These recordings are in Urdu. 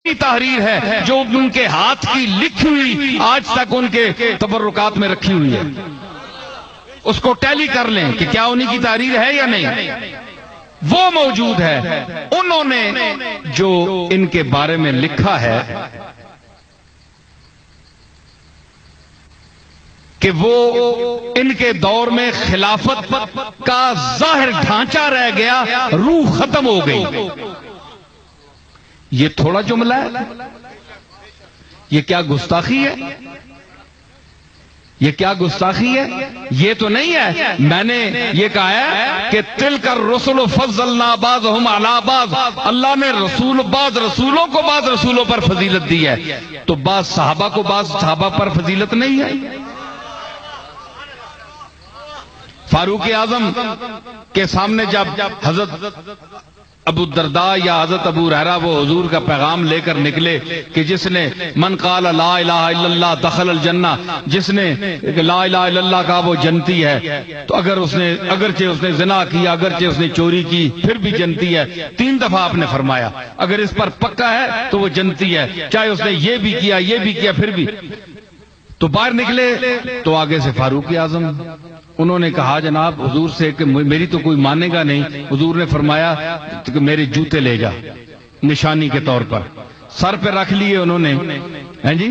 تحریر ہے جو ان کے ہاتھ کی لکھی ہوئی آج تک ان کے تبرکات میں رکھی ہوئی ہے، اس کو ٹیلی کر لیں کہ کیا انہی کی تحریر ہے یا نہیں، وہ موجود ہے۔ انہوں نے جو ان کے بارے میں لکھا ہے کہ وہ ان کے دور میں خلافت کا ظاہر ڈھانچہ رہ گیا، روح ختم ہو گئی۔ یہ تھوڑا جملہ ہے؟ یہ کیا گستاخی ہے؟ یہ کیا گستاخی ہے؟ یہ تو نہیں ہے میں نے یہ کہا ہے کہ تلک الرسل فضلنا بعضهم علی بعض، اللہ نے بعض رسولوں کو بعض رسولوں پر فضیلت دی ہے، تو بعض صحابہ کو بعض صحابہ پر فضیلت نہیں ہے۔ فاروق اعظم کے سامنے جب حضرت ابو الدرداء یا حضرت ابو ہریرہ وہ حضور کا پیغام لے کر نکلے کہ جس نے من قال لا الہ الا اللہ دخل الجنہ، جس نے لا الہ الا اللہ کہا وہ جنتی ہے، تو اگرچہ اس نے زنا کیا، اگرچہ اس نے چوری کی، پھر بھی جنتی ہے۔ 3 دفعہ آپ نے فرمایا اگر اس پر پکا ہے تو وہ جنتی ہے، چاہے اس نے یہ بھی کیا پھر بھی۔ تو باہر نکلے تو آگے سے فاروق اعظم، انہوں نے کہا جناب حضور سے کہ میری تو کوئی مانے گا نہیں۔ حضور نے فرمایا کہ میرے جوتے لے جا، نشانی کے طور پر سر پہ رکھ لیے انہوں نے، ہیں جی۔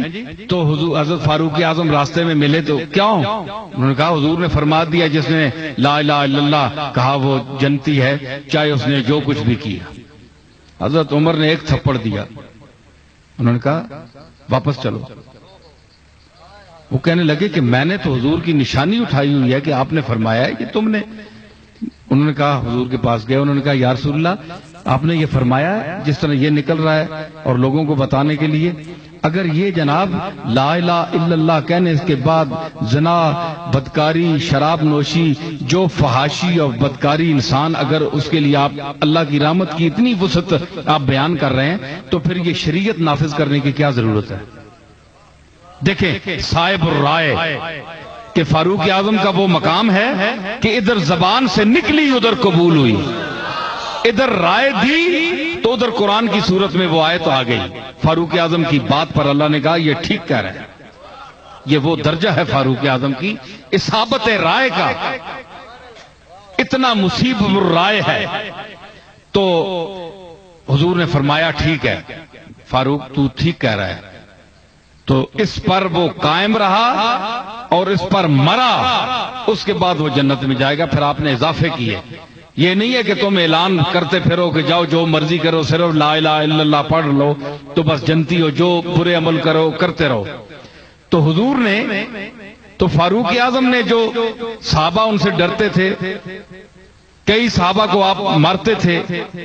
تو حضرت فاروق اعظم راستے میں ملے تو کیوں؟ انہوں نے کہا حضور نے فرما دیا جس نے لا الہ الا اللہ کہا وہ جنتی ہے، چاہے اس نے جو کچھ بھی کیا۔ حضرت عمر نے ایک تھپڑ دیا، انہوں نے کہا واپس چلو۔ وہ کہنے لگے کہ میں نے تو حضور کی نشانی اٹھائی ہوئی ہے کہ آپ نے فرمایا ہے کہ تم نے۔ انہوں نے کہا حضور کے پاس گئے، انہوں نے کہا یا رسول اللہ آپ نے یہ فرمایا ہے جس طرح یہ نکل رہا ہے اور لوگوں کو بتانے کے لیے، اگر یہ جناب لا الہ الا اللہ کہنے کے بعد زنا، بدکاری، شراب نوشی، جو فحاشی اور بدکاری انسان، اگر اس کے لیے آپ اللہ کی رحمت کی اتنی وسعت آپ بیان کر رہے ہیں تو پھر یہ شریعت نافذ کرنے کی کیا ضرورت ہے؟ دیکھیں صاحب الرائے کہ فاروق اعظم کا وہ مقام ہے کہ ادھر زبان سے نکلی ادھر قبول ہوئی، ادھر رائے دی تو ادھر قرآن کی صورت میں وہ آئے تو آ گئی۔ فاروق اعظم کی بات پر اللہ نے کہا یہ ٹھیک کہہ رہے ہیں۔ یہ وہ درجہ ہے فاروق اعظم کی اصابت رائے کا، اتنا مصیب الرائے ہے۔ تو حضور نے فرمایا ٹھیک ہے فاروق تو ٹھیک کہہ رہا ہے، تو اس پر وہ قائم رہا اور اس پر مرا، اس کے بعد وہ جنت میں جائے گا۔ پھر آپ نے اضافے کیے، یہ نہیں ہے کہ تم اعلان کرتے پھرو کہ جاؤ جو مرضی کرو، صرف لا الہ الا اللہ پڑھ لو تو بس جنتی ہو، جو برے عمل کرو کرتے رہو۔ تو حضور نے تو فاروق اعظم نے جو صحابہ ان سے ڈرتے تھے، کئی صحابہ کو آپ مارتے تھے،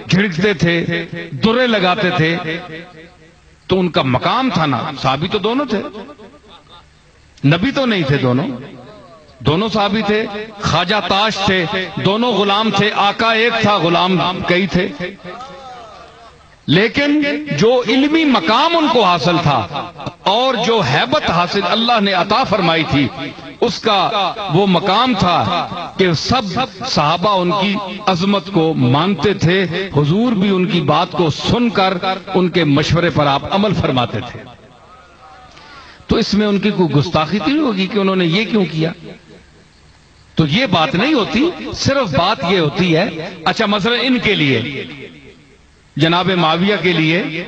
جھڑکتے تھے، درے لگاتے تھے، تو ان کا مقام تھا نا، صحابی تو دونوں تھے، نبی تو نہیں تھے، دونوں صحابی تھے، خواجہ تاش تھے، دونوں غلام تھے، آقا ایک تھا غلام کئی تھے، لیکن جو علمی مقام ان کو حاصل تھا اور جو ہیبت حاصل اللہ نے عطا فرمائی تھی، اس کا وہ مقام تھا کہ سب صحابہ ان کی عظمت کو مانتے تھے، حضور بھی ان کی بات کو سن کر ان کے مشورے پر آپ عمل فرماتے تھے۔ تو اس میں ان کی کوئی گستاخی نہیں ہوگی کہ انہوں نے یہ کیوں کیا؟ تو یہ بات نہیں ہوتی، صرف بات یہ ہوتی ہے اچھا مثلا ان کے لیے جناب معاویہ کے لیے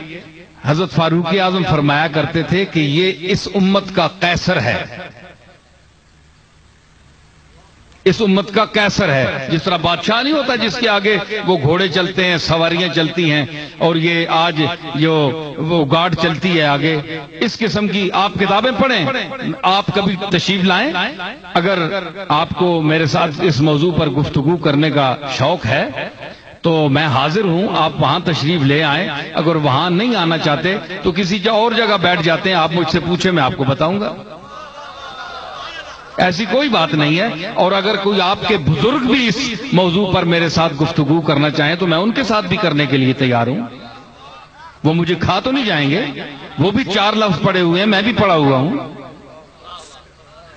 حضرت فاروق اعظم فرمایا کرتے تھے کہ یہ اس امت کا قیصر ہے، اس امت کا قیصر ہے۔ جس طرح بادشاہ نہیں ہوتا جس کے آگے وہ گھوڑے چلتے ہیں، سواریاں چلتی ہیں، اور یہ آج جو وہ گارڈ چلتی ہے آگے، اس قسم کی آپ کتابیں پڑھیں، آپ کبھی تشریف لائیں، اگر آپ کو میرے ساتھ اس موضوع پر گفتگو کرنے کا شوق ہے تو میں حاضر ہوں، آپ وہاں تشریف لے آئیں۔ اگر وہاں نہیں آنا چاہتے تو کسی اور جگہ بیٹھ جاتے ہیں، آپ مجھ سے پوچھیں میں آپ کو بتاؤں گا، ایسی کوئی بات نہیں ہے۔ اور اگر کوئی آپ کے بزرگ بھی اس موضوع پر میرے ساتھ گفتگو کرنا چاہیں تو میں ان کے ساتھ بھی کرنے کے لیے تیار ہوں، وہ مجھے کھا تو نہیں جائیں گے، وہ بھی 4 لفظ پڑے ہوئے ہیں، میں بھی پڑھا ہوا ہوں،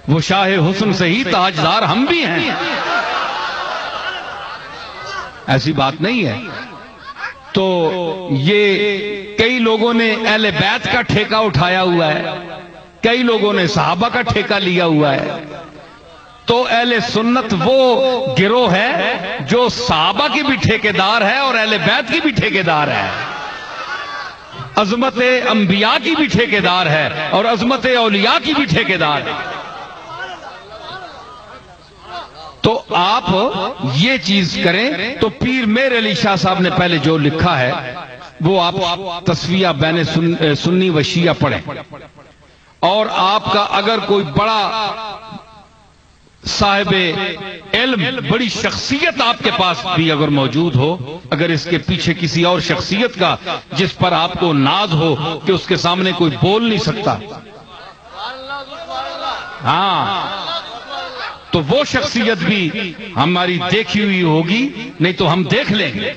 وہ شاہ حسن سے ہی تاجدار ہم بھی ہیں، ایسی بات نہیں ہے۔ تو یہ کئی لوگوں نے اہل بیت کا ٹھیکہ اٹھایا ہوا ہے، کئی لوگوں نے صحابہ کا ٹھیکہ لیا ہوا ہے. تو اہل سنت وہ گروہ ہے جو صحابہ کی بھی ٹھیکیدار ہے اور اہل بیت کی بھی ٹھیکیدار ہے، عظمت انبیاء کی بھی ٹھیکیدار ہے اور عظمت اولیاء کی بھی ٹھیکیدار ہے. تو آپ یہ چیز کریں. تو پیر میر علی شاہ صاحب نے پہلے جو لکھا ہے وہ آپ تصفیہ بین سنی و شیعہ پڑھیں، اور آپ کا اگر کوئی بڑا صاحب علم، بڑی شخصیت آپ کے پاس بھی اگر موجود ہو، اگر اس کے پیچھے کسی اور شخصیت کا جس پر آپ کو ناز ہو کہ اس کے سامنے کوئی بول نہیں سکتا، ہاں، تو وہ شخصیت بھی ہماری دیکھی ہوئی ہوگی، نہیں تو ہم دیکھ لیں گے.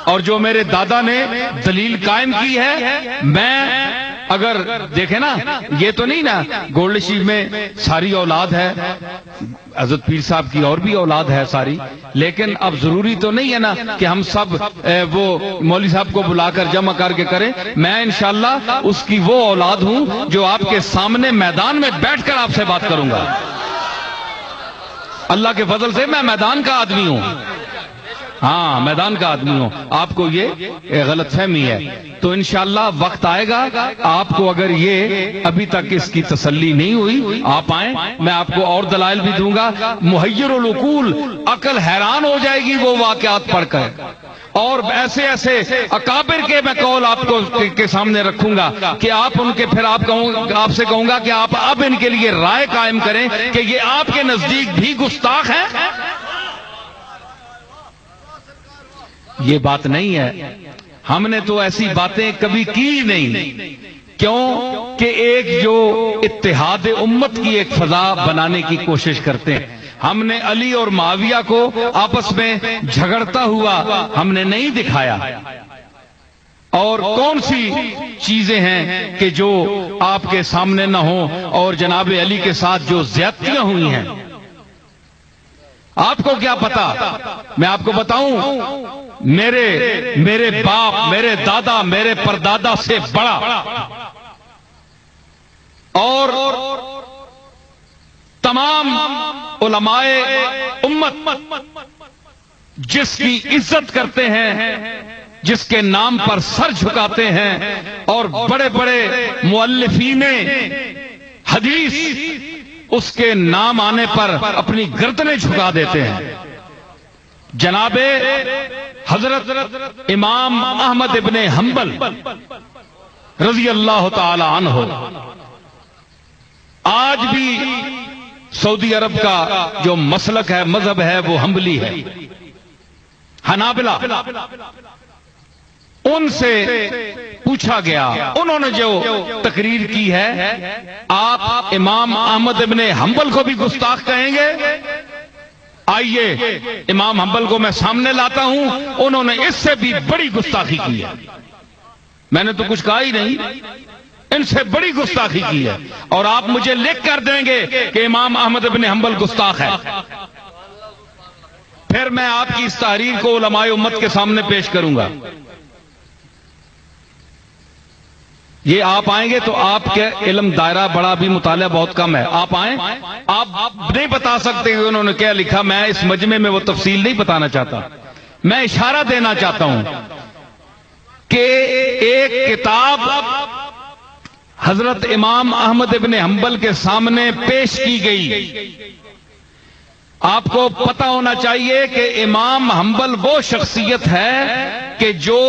اور جو میرے دادا نے دلیل قائم کی ہے، میں اگر دیکھیں نا، یہ تو نہیں نا گولڈ شیف میں ساری اولاد ہے، حضرت پیر صاحب کی اور بھی اولاد ہے ساری، لیکن اب ضروری تو نہیں ہے نا کہ ہم سب وہ مولوی صاحب کو بلا کر جمع کر کے کریں. میں انشاءاللہ اس کی وہ اولاد ہوں جو آپ کے سامنے میدان میں بیٹھ کر آپ سے بات کروں گا. اللہ کے فضل سے میں میدان کا آدمی ہوں، ہاں میدان کا آدمی ہوں. آپ کو یہ غلط فہمی ہے. تو انشاءاللہ وقت آئے گا، آپ کو اگر یہ ابھی تک اس کی تسلی نہیں ہوئی، آپ آئیں، میں آپ کو اور دلائل بھی دوں گا. محیر العقول، عقل حیران ہو جائے گی وہ واقعات پڑھ کر. اور ایسے ایسے اکابر کے میں قول آپ کو کے سامنے رکھوں گا کہ آپ ان کے پھر آپ سے کہوں گا کہ آپ اب ان کے لیے رائے قائم کریں کہ یہ آپ کے نزدیک بھی گستاخ ہیں. یہ بات نہیں ہے، ہم نے تو ایسی باتیں کبھی کی نہیں. کیوں کہ ایک جو اتحاد امت کی ایک فضا بنانے کی کوشش کرتے ہیں. ہم نے علی اور معاویہ کو آپس میں جھگڑتا ہوا ہم نے نہیں دکھایا. اور کون سی چیزیں ہیں کہ جو آپ کے سامنے نہ ہوں، اور جناب علی کے ساتھ جو زیادتیاں ہوئی ہیں آپ کو کیا پتا. میں آپ کو بتاؤں، میرے باپ، میرے دادا، میرے پردادا سے بڑا اور تمام علماء امت جس کی عزت کرتے ہیں، جس کے نام پر سر جھکاتے ہیں، اور بڑے بڑے مؤلفین حدیث اس کے نام آنے پر اپنی گردنیں جھکا دیتے ہیں. جناب حضرت امام احمد ابن حنبل رضی اللہ تعالی عنہ آج بھی سعودی عرب کا جو مسلک ہے، مذہب ہے، وہ حنبلی ہے، حنابلہ. ان سے پوچھا گیا، انہوں نے جو تقریر کی ہے، آپ امام احمد ابن حنبل کو بھی گستاخ کہیں گے؟ آئیے امام حنبل کو میں سامنے لاتا ہوں، انہوں نے اس سے بھی بڑی گستاخی کی ہے. میں نے تو کچھ کہا ہی نہیں، ان سے بڑی گستاخی کی ہے. اور آپ مجھے لکھ کر دیں گے کہ امام احمد ابن حنبل گستاخ ہے، پھر میں آپ کی اس تحریر کو علماء امت کے سامنے پیش کروں گا. یہ آپ آئیں گے تو آپ کے علم دائرہ بڑا بھی، مطالعہ بہت کم ہے. آپ آئیں، آپ نہیں بتا سکتے کہ انہوں نے کیا لکھا. میں اس مجمع میں وہ تفصیل نہیں بتانا چاہتا، میں اشارہ دینا چاہتا ہوں کہ ایک کتاب حضرت امام احمد ابن حنبل کے سامنے پیش کی گئی. آپ کو پتہ ہونا چاہیے کہ امام حنبل وہ شخصیت ہے کہ جو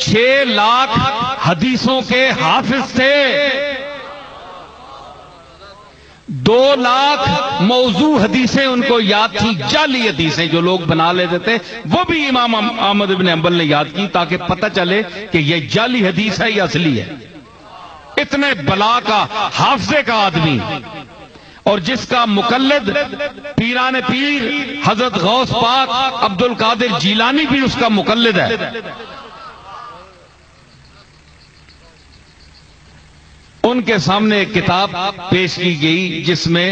6 لاکھ حدیثوں کے حافظ تھے. 2 لاکھ موضوع حدیثیں ان کو یاد تھی، جعلی حدیثیں جو لوگ بنا لیتے تھے، وہ بھی امام احمد ابن حنبل نے یاد کی تاکہ پتہ چلے کہ یہ جعلی حدیث ہے یا اصلی ہے. اتنے بلا کا، حافظے کا آدمی، اور جس کا مقلد پیران پیر حضرت غوث پاک عبد القادر جیلانی بھی اس کا مقلد ہے. ان کے سامنے ایک کتاب پیش کی گئی جس میں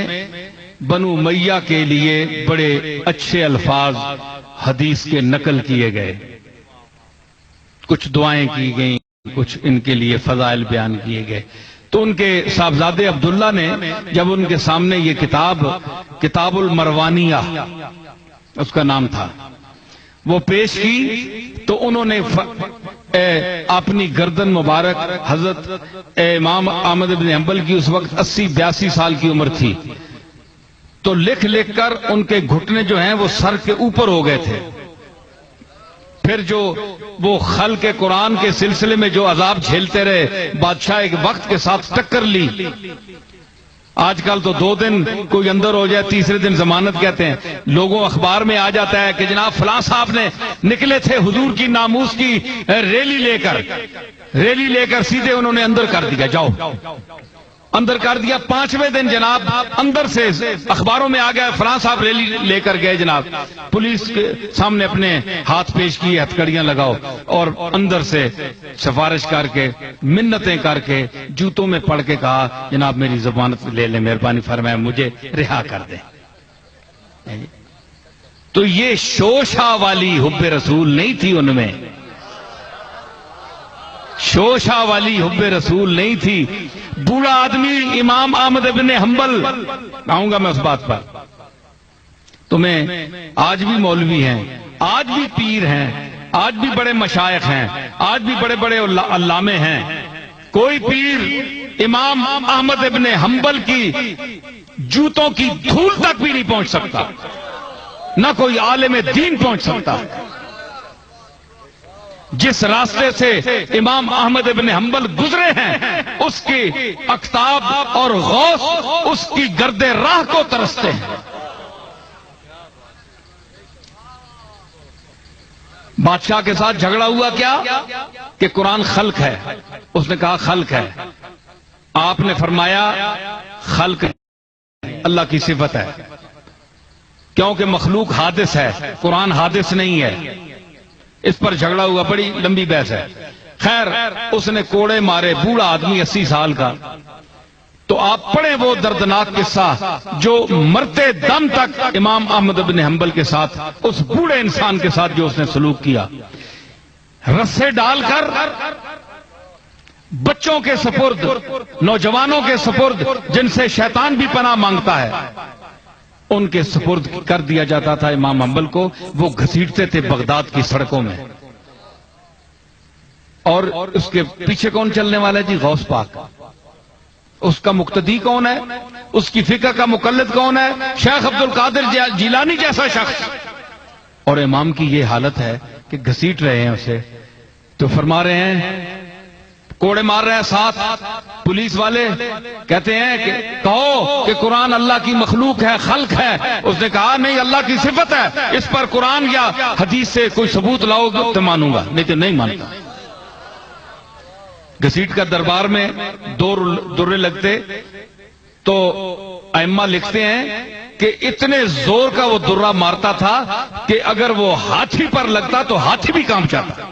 بنو امیہ کے لیے بڑے اچھے الفاظ حدیث کے نقل کیے گئے، کچھ دعائیں کی گئیں، کچھ ان کے لیے فضائل بیان کیے گئے۔ تو ان کے صاحبزادے عبداللہ نے جب ان کے سامنے یہ کتاب المروانیہ اس کا نام تھا وہ پیش کی، تو انہوں نے اپنی گردن مبارک، حضرت امام احمد بن حنبل کی اس وقت 80-82 سال کی عمر تھی، تو لکھ لکھ کر ان کے گھٹنے جو ہیں وہ سر کے اوپر ہو گئے تھے۔ پھر جو وہ خلق قرآن کے سلسلے میں جو عذاب جھیلتے رہے، بادشاہ ایک وقت کے ساتھ ٹکر لی۔ آج کل تو 2 دن کوئی اندر ہو جائے، تیسرے دن ضمانت کہتے ہیں، لوگوں اخبار میں آ جاتا ہے کہ جناب فلاں صاحب نے نکلے تھے حضور کی ناموس کی ریلی لے کر سیدھے انہوں نے اندر کر دیا، جاؤ اندر کر دیا۔ 5ویں دن جناب اندر سے اخباروں میں آ گیا فلاں صاحب ریلی لے کر گئے، جناب پولیس کے سامنے اپنے ہاتھ پیش کیے، ہتھکڑیاں لگاؤ، اور اندر سے سفارش کر کے، منتیں کر کے، جوتوں میں پڑھ کے کہا جناب میری ضمانت لے لیں، مہربانی فرمائیں مجھے رہا کر دیں۔ تو یہ شوشہ والی حب رسول نہیں تھی، ان میں شوشہ والی حب رسول نہیں تھی۔ بوڑھا آدمی امام احمد بن حنبل، آؤں گا میں اس بات پر، تمہیں آج بھی مولوی ہیں، آج بھی پیر ہیں، آج بھی بڑے مشائخ ہیں، آج بھی بڑے بڑے علامے ہیں، کوئی پیر امام احمد بن حنبل کی جوتوں کی دھول تک بھی نہیں پہنچ سکتا، نہ کوئی عالم دین پہنچ سکتا۔ جس راستے سے امام احمد بن حنبل گزرے ہیں، اس کی اقطاب اور غوث اس کی گرد راہ کو ترستے ہیں۔ بادشاہ کے ساتھ جھگڑا ہوا کیا کہ قرآن خلق ہے، اس نے کہا خلق ہے، آپ نے فرمایا خلق اللہ کی صفت ہے، کیونکہ مخلوق حادث ہے، قرآن حادث نہیں ہے۔ اس پر جھگڑا ہوا، بڑی لمبی بحث ہے۔ خیر اس نے کوڑے مارے، بوڑھا آدمی 80 سال کا۔ تو آپ پڑھیں وہ دردناک قصہ جو مرتے دم تک امام احمد بن حنبل کے ساتھ، اس بوڑھے انسان کے ساتھ جو اس نے سلوک کیا، رسے ڈال کر بچوں کے سپرد، نوجوانوں کے سپرد، جن سے شیطان بھی پناہ مانگتا ہے، ان کے سپرد کر دیا جاتا تھا امام حنبل کو۔ وہ گھسیٹتے تھے بغداد کی سڑکوں میں، اور اس کے پیچھے کون چلنے والا ہے جی؟ غوث پاک۔ اس کا مقتدی کون ہے؟ اس کی فقہ کا مقلد کون ہے؟ شیخ عبد القادر جیلانی جیسا شخص۔ اور امام کی یہ حالت ہے کہ گھسیٹ رہے ہیں اسے، تو فرما رہے ہیں، کوڑے مار رہے ہیں، ساتھ پولیس والے کہتے ہیں کہ کہو کہ قرآن اللہ کی مخلوق ہے، خلق ہے۔ اس نے کہا نہیں، اللہ کی صفت ہے، اس پر قرآن یا حدیث سے کوئی ثبوت لاؤ گے تو مانوں گا، نہیں تو نہیں مانتا۔ گھسیٹ کا دربار میں 2 درے لگتے، تو ائمہ لکھتے ہیں کہ اتنے زور کا وہ درہ مارتا تھا کہ اگر وہ ہاتھی پر لگتا تو ہاتھی بھی کانپ جاتا۔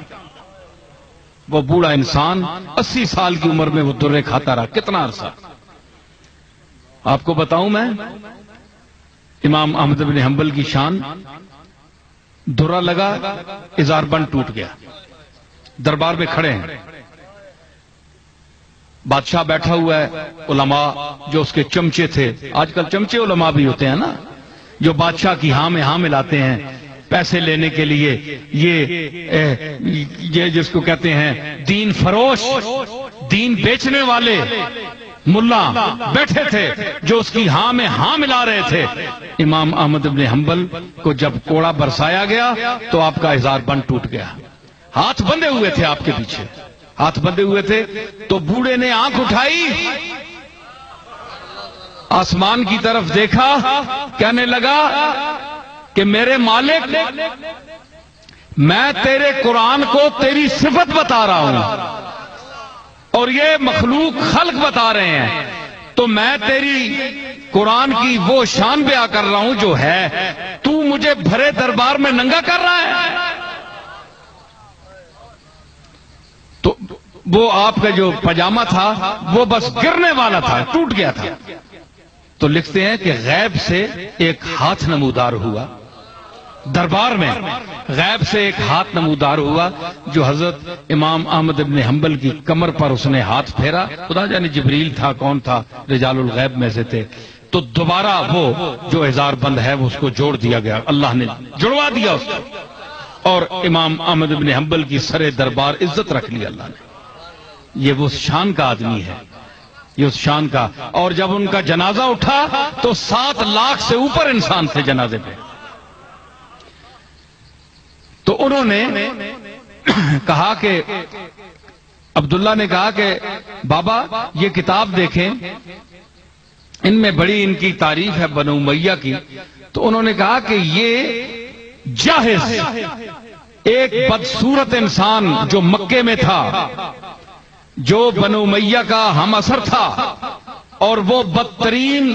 وہ بوڑھا انسان 80 سال کی عمر میں وہ درے کھاتا رہا، کتنا عرصہ۔ آپ کو بتاؤں میں امام احمد بن حنبل کی شان، درہ لگا، ازار بند ٹوٹ گیا، دربار میں کھڑے ہیں، بادشاہ بیٹھا ہوا ہے، علماء جو اس کے چمچے تھے، آج کل چمچے علماء بھی ہوتے ہیں نا، جو بادشاہ کی ہاں میں ہاں ملاتے ہیں پیسے لینے کے لیے، یہ جس کو کہتے ہیں دین فروش، دین بیچنے والے ملا بیٹھے تھے جو اس کی ہاں میں ہاں ملا رہے تھے۔ امام احمد بن حنبل کو جب کوڑا برسایا گیا تو آپ کا ازار بند ٹوٹ گیا، ہاتھ بندھے ہوئے تھے، آپ کے پیچھے ہاتھ بندھے ہوئے تھے۔ تو بوڑھے نے آنکھ اٹھائی، آسمان کی طرف دیکھا، کہنے لگا کہ میرے مالک، میں تیرے قرآن کو تیری صفت بتا رہا ہوں اور یہ مخلوق خلق بتا رہے ہیں، تو میں تیری قرآن کی وہ شان بیان کر رہا ہوں جو ہے، تو مجھے بھرے دربار میں ننگا کر رہا ہے۔ تو وہ آپ کا جو پاجامہ تھا وہ بس گرنے والا تھا، ٹوٹ گیا تھا۔ تو لکھتے ہیں کہ غیب سے ایک ہاتھ نمودار ہوا، دربار میں غیب سے ایک ہاتھ نمودار ہوا جو حضرت امام احمد ابن حنبل کی کمر پر اس نے ہاتھ پھیرا. خدا جانے جبریل تھا کون تھا, رجال الغیب میں سے تھے. تو دوبارہ وہ جو ہزار بند ہے وہ اس کو جوڑ دیا گیا, اللہ نے جڑوا دیا اس کو, اور امام احمد ابن حنبل کی سر دربار عزت رکھ لی اللہ نے. یہ وہ شان کا آدمی ہے, یہ اس شان کا. اور جب ان کا جنازہ اٹھا تو 7 لاکھ سے اوپر انسان تھے جنازے پہ. تو انہوں نے کہا کہ عبداللہ نے کہا کہ بابا یہ کتاب دیکھیں, ان میں بڑی ان کی تعریف ہے بنو امیہ کی. تو انہوں نے کہا کہ یہ جاہز ایک بدصورت انسان جو مکے میں تھا, جو بنو امیہ کا ہم اثر تھا, اور وہ بدترین,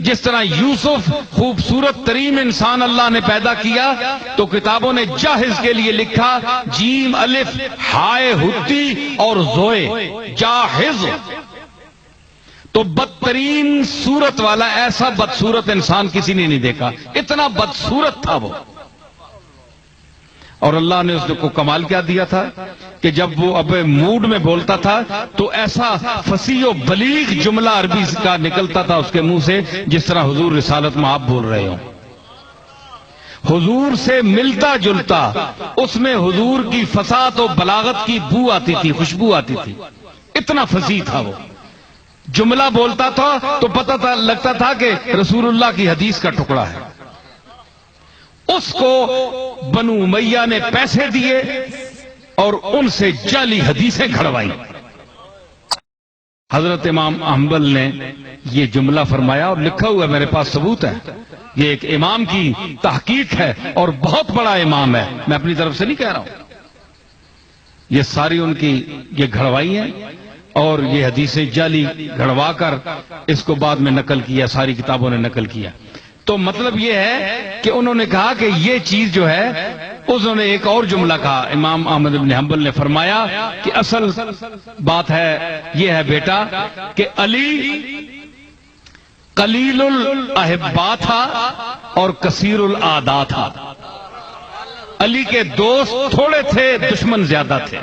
جس طرح یوسف خوبصورت ترین انسان اللہ نے پیدا کیا, تو کتابوں نے جاہز کے لیے لکھا جیم الف ہائے ہتی اور زوئے جاہز. تو بدترین صورت والا ایسا بدصورت انسان کسی نے نہیں دیکھا, اتنا بدصورت تھا وہ. اور اللہ نے اس کو کمال کیا دیا تھا کہ جب وہ اب موڈ میں بولتا تھا تو ایسا فصیح و بلیغ جملہ عربی کا نکلتا تھا اس کے منہ سے جس طرح حضور رسالت میں آپ بول رہے ہوں. حضور سے ملتا جلتا اس میں حضور کی فصاحت و بلاغت کی بو آتی تھی, خوشبو آتی تھی. اتنا فصیح تھا وہ. جملہ بولتا تھا تو پتہ تھا, لگتا تھا کہ رسول اللہ کی حدیث کا ٹکڑا ہے. اس کو بنو امیہ نے پیسے دیے اور ان سے جعلی حدیثیں گھڑوائیں. حضرت امام حنبل نے یہ جملہ فرمایا اور لکھا ہوا ہے, میرے پاس ثبوت ہے. یہ ایک امام کی تحقیق ہے اور بہت بڑا امام ہے, میں اپنی طرف سے نہیں کہہ رہا ہوں. یہ ساری ان کی یہ گھڑوائی ہیں اور یہ حدیثیں جعلی گھڑوا کر اس کو بعد میں نقل کیا, ساری کتابوں نے نقل کیا. تو مطلب یہ ہے کہ انہوں نے کہا کہ یہ چیز جو ہے, انہوں نے ایک اور جملہ کہا. امام احمد بن حنبل نے فرمایا کہ اصل بات ہے یہ ہے بیٹا کہ علی قلیل الاحبا تھا اور کثیر الاعداء تھا. علی کے دوست تھوڑے تھے, دشمن زیادہ تھے.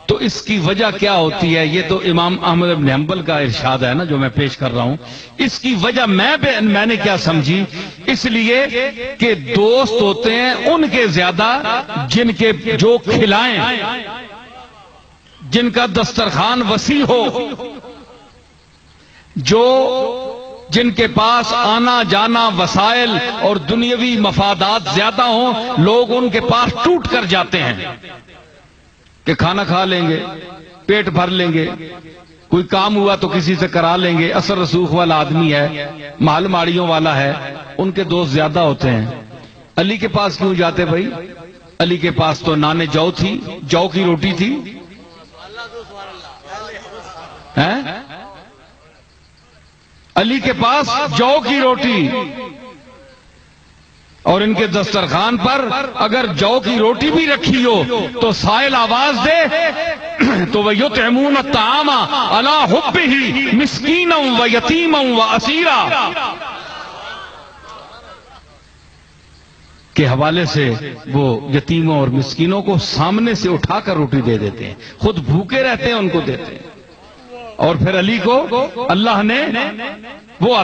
تو اس کی وجہ کیا ہوتی ہے, یہ تو امام احمد بن حنبل کا ارشاد ہے نا جو میں پیش کر رہا ہوں. اس کی وجہ میں نے کیا سمجھی, اس لیے کہ دوست ہوتے ہیں ان کے زیادہ جن کے جو کھلائیں, جن کا دسترخوان وسیع ہو, جو جن کے پاس آنا جانا وسائل اور دنیاوی مفادات زیادہ ہوں, لوگ ان کے پاس ٹوٹ کر جاتے ہیں کہ کھانا کھا لیں گے, پیٹ بھر لیں گے, کوئی کام ہوا تو کسی سے کرا لیں گے, اثر رسوخ والا آدمی ہے, مال ماڑیوں والا ہے, ان کے دوست زیادہ ہوتے ہیں. علی کے پاس کیوں جاتے بھائی؟ علی کے پاس تو نانے جو تھی, جو کی روٹی تھی. علی کے پاس جو کی روٹی, اور ان کے دسترخوان پر اگر جو کی روٹی بھی رکھی ہو تو سائل آواز دے تو وَيُطْعِمُونَ الطَّعَامَ عَلَىٰ حُبِّهِ مِسْكِينًا وَيَتِيمًا وَأَسِيرًا کے حوالے سے وہ یتیموں اور مسکینوں کو سامنے سے اٹھا کر روٹی دے دیتے ہیں, خود بھوکے رہتے ہیں ان کو دیتے ہیں. اور پھر علی کو اللہ نے وہ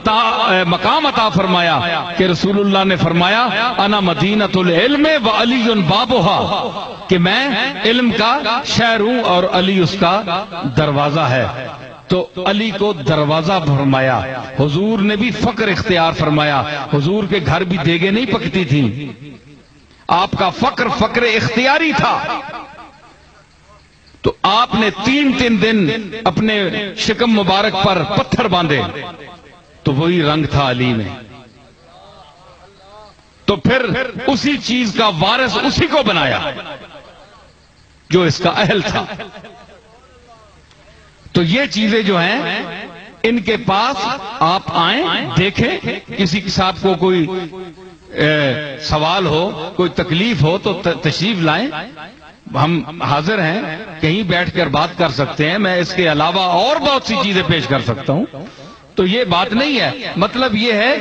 مقام عطا فرمایا کہ رسول اللہ نے فرمایا انا مدینۃ العلم وعلی بابها, کہ میں علم کا شہر ہوں اور علی اس کا دروازہ ہے. تو علی کو دروازہ فرمایا. حضور نے بھی فقر اختیار فرمایا. حضور کے گھر بھی دیگیں نہیں پکتی تھیں, آپ کا فقر اختیاری تھا. تو آپ نے 3 دن اپنے شکم مبارک پر پتھر باندھے تو وہی رنگ تھا علی میں. تو پھر اسی چیز کا وارث اسی کو بنایا جو اس کا اہل تھا. تو یہ چیزیں جو ہیں ان کے پاس آپ آئیں, دیکھیں, کسی کے ساتھ کو کوئی سوال ہو, کوئی تکلیف ہو تو تشریف لائیں, ہم حاضر ہیں, کہیں بیٹھ کر بات کر سکتے ہیں. میں اس کے علاوہ اور بہت سی چیزیں پیش کر سکتا ہوں. تو یہ بات نہیں ہے. مطلب یہ ہے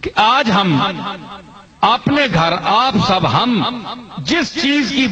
کہ آج ہم اپنے گھر آپ سب ہم جس چیز کی